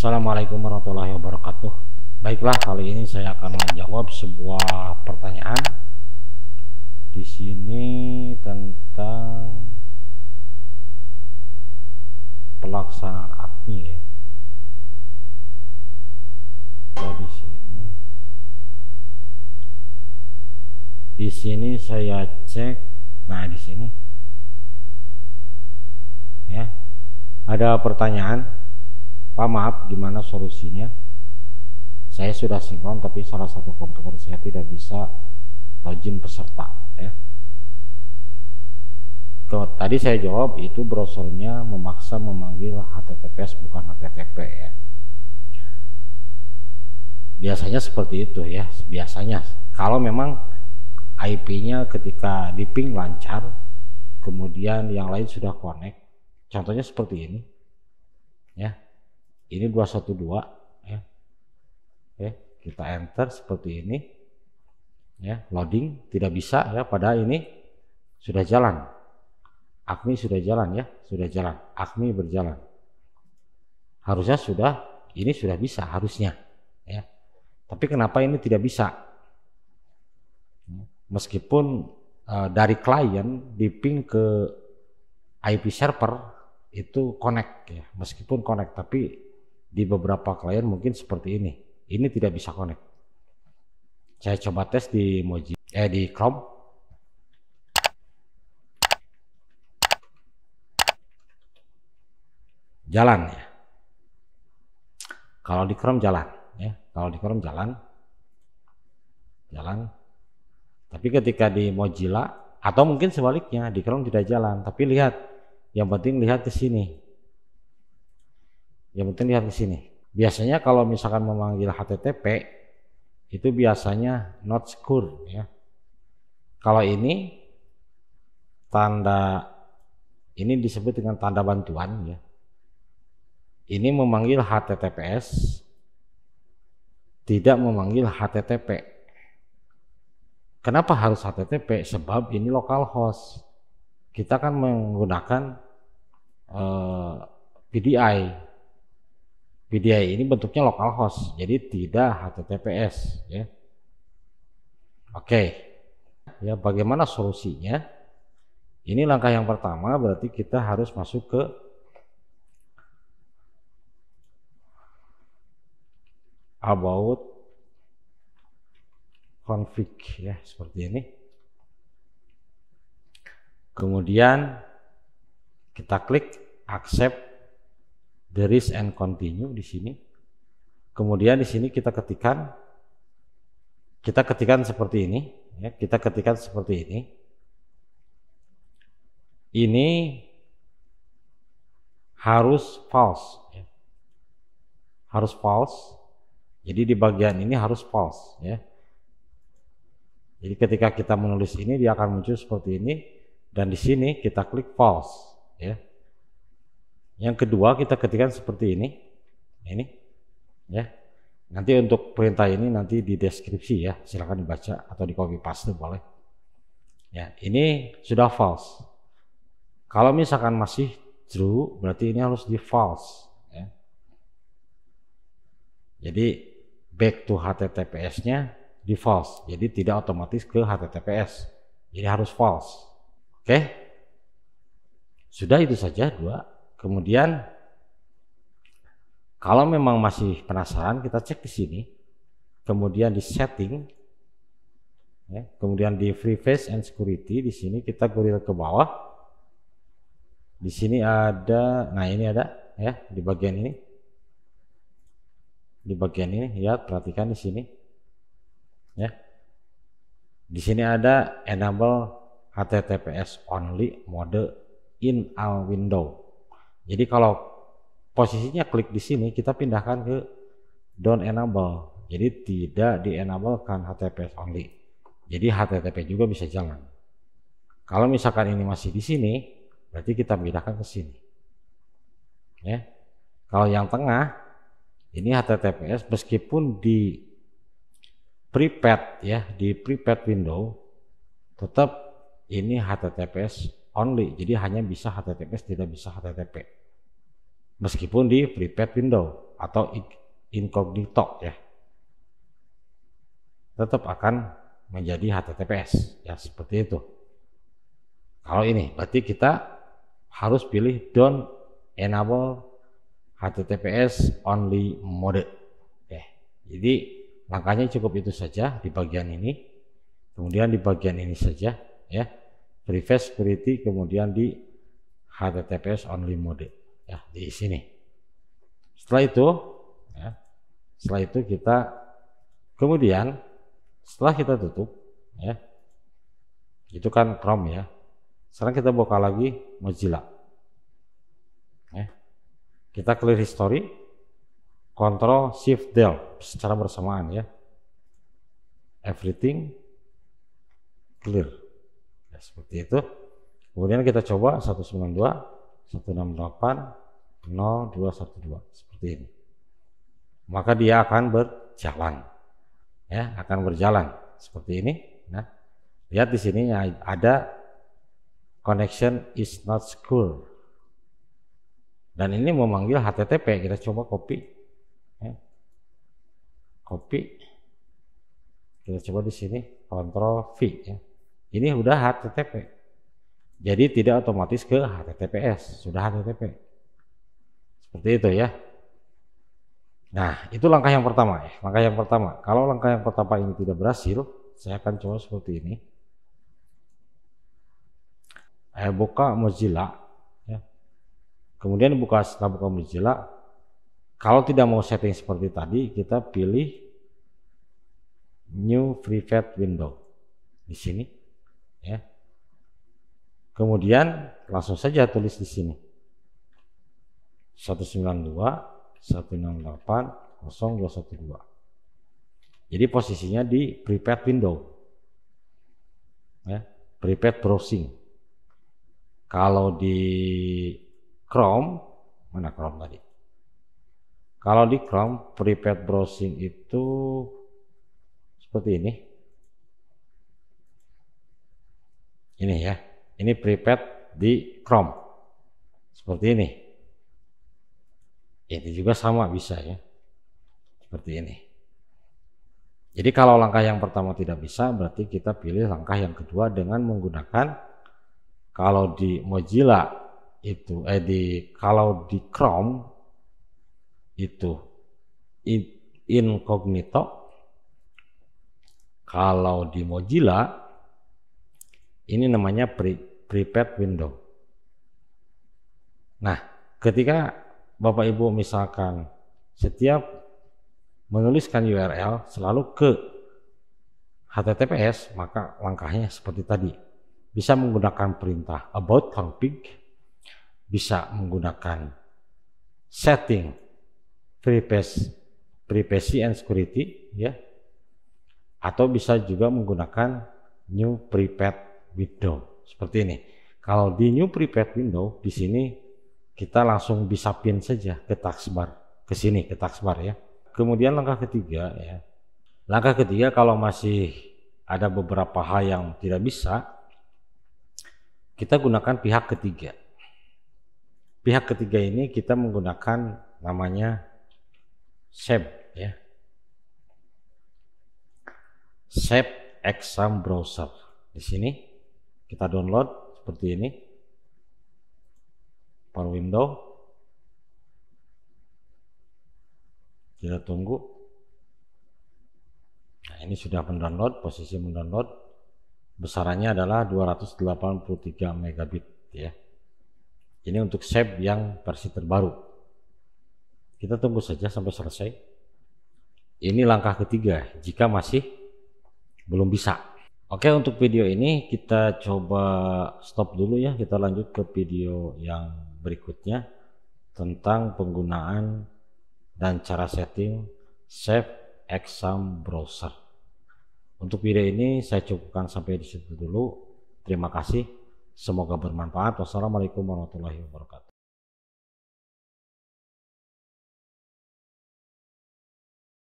Assalamualaikum warahmatullahi wabarakatuh. Baiklah, kali ini saya akan menjawab sebuah pertanyaan di sini tentang pelaksanaan APMI ya. Di sini saya cek. Nah, di sini ya ada pertanyaan, Pak maaf gimana solusinya? Saya sudah sinkron tapi salah satu komputer saya tidak bisa login peserta ya. Tadi saya jawab itu browsernya memaksa memanggil HTTPS bukan HTTP ya. Biasanya seperti itu ya, biasanya kalau memang IP-nya ketika di ping lancar, kemudian yang lain sudah connect, contohnya seperti ini ya, ini 212 ya. Oke, kita enter seperti ini ya, loading tidak bisa ya, padahal ini sudah jalan, APMI sudah jalan ya, sudah jalan, APMI berjalan, harusnya sudah, ini sudah bisa harusnya ya, tapi kenapa ini tidak bisa? Meskipun dari klien di ping ke IP server itu connect ya, meskipun connect, tapi di beberapa klien mungkin seperti ini tidak bisa connect. Saya coba tes di di Chrome. Jalan ya. Kalau di Chrome jalan ya, kalau di Chrome jalan. Tapi ketika di Mozilla atau mungkin sebaliknya di Chrome tidak jalan, tapi lihat, yang penting lihat ke sini. Yang penting lihat ke sini. Biasanya kalau misalkan memanggil HTTP itu biasanya not secure ya. Kalau ini tanda ini disebut dengan tanda bantuan ya. Ini memanggil HTTPS, tidak memanggil HTTP. Kenapa harus HTTP? Sebab ini localhost. Kita kan menggunakan PDI. PDI ini bentuknya localhost, jadi tidak HTTPS ya. Oke. Ya, bagaimana solusinya? Ini langkah yang pertama, berarti kita harus masuk ke about config ya, seperti ini. Kemudian kita klik accept the risk and continue di sini. Kemudian di sini kita ketikkan seperti ini ya, kita ketikkan seperti ini. Ini harus false ya. Harus false. Jadi di bagian ini harus false ya. Jadi ketika kita menulis ini dia akan muncul seperti ini, dan di sini kita klik false ya. Yang kedua kita ketikkan seperti ini ya. Nanti untuk perintah ini nanti di deskripsi ya, silahkan dibaca atau di copy paste boleh ya. Ini sudah false. Kalau misalkan masih true berarti ini harus di false ya. Jadi back to HTTPS nya di false, jadi tidak otomatis ke HTTPS, jadi harus false. Oke, sudah itu saja dua. Kemudian kalau memang masih penasaran kita cek di sini, kemudian di setting ya, kemudian di privacy and security, di sini kita goril ke bawah. Di sini ada, nah ini ada ya, di bagian ini ya, perhatikan di sini ya. Di sini ada enable HTTPS only mode in all window. Jadi kalau posisinya klik di sini, kita pindahkan ke don't enable. Jadi tidak di enable kan HTTPS only. Jadi HTTP juga bisa jalan. Kalau misalkan ini masih di sini, berarti kita pindahkan ke sini. Ya. Kalau yang tengah ini HTTPS meskipun di prepaid ya, di prepaid window tetap ini HTTPS only, jadi hanya bisa HTTPS, tidak bisa HTTP meskipun di prepaid window. atau incognito ya, tetap akan menjadi HTTPS ya, seperti itu. Kalau ini berarti kita harus pilih don't enable HTTPS only mode. Oke. Jadi langkahnya cukup itu saja di bagian ini. Kemudian di bagian ini saja ya, private security, kemudian di HTTPS only mode ya, di sini. Setelah itu kita kemudian setelah kita tutup ya, itu kan Chrome ya. Sekarang kita buka lagi Mozilla ya. Kita clear history, Ctrl Shift Del secara bersamaan ya, everything clear ya, seperti itu. Kemudian kita coba 192.168.0212 seperti ini, maka dia akan berjalan ya, akan berjalan seperti ini. Nah, lihat di sini ada connection is not secure, dan ini memanggil HTTP. Kita coba copy ya. Kita coba di sini Ctrl V ya, ini udah HTTP, jadi tidak otomatis ke HTTPS, sudah HTTP seperti itu ya. Nah, itu langkah yang pertama ya. Langkah yang pertama. Kalau langkah yang pertama ini tidak berhasil, saya akan coba seperti ini. Buka Mozilla ya. Kemudian setelah buka Mozilla, kalau tidak mau setting seperti tadi, kita pilih new private window di sini ya. Kemudian langsung saja tulis di sini 192.168.0.212. Jadi posisinya di private window ya, private browsing. Kalau di Chrome, mana Chrome tadi? Kalau di Chrome private browsing itu seperti ini. Ini ya, ini private di Chrome seperti ini. Ini juga sama bisa ya, seperti ini. Jadi kalau langkah yang pertama tidak bisa, berarti kita pilih langkah yang kedua dengan menggunakan, kalau di Mozilla itu kalau di Chrome itu incognito, kalau di Mozilla ini namanya private window. Nah, ketika Bapak Ibu misalkan setiap menuliskan URL selalu ke HTTPS, maka langkahnya seperti tadi. Bisa menggunakan perintah about config, bisa menggunakan setting privacy and security ya, atau bisa juga menggunakan new private window seperti ini. Kalau di new private window di sini kita langsung bisa pin saja ke taskbar, ke sini ke taskbar ya. Kemudian langkah ketiga ya. Langkah ketiga kalau masih ada beberapa hal yang tidak bisa, kita gunakan pihak ketiga. Pihak ketiga ini kita menggunakan namanya SEP ya. SEP exam browser. Di sini kita download seperti ini. Per window, kita tunggu. Nah, ini sudah mendownload, posisi mendownload, besarannya adalah 283 megabit ya. Ini untuk SEP yang versi terbaru. Kita tunggu saja sampai selesai. Ini langkah ketiga jika masih belum bisa. Oke, untuk video ini kita coba stop dulu ya. Kita lanjut ke video yang berikutnya tentang penggunaan dan cara setting SEP exam browser. Untuk video ini saya cukupkan sampai di situ dulu. Terima kasih. Semoga bermanfaat. Wassalamualaikum warahmatullahi wabarakatuh.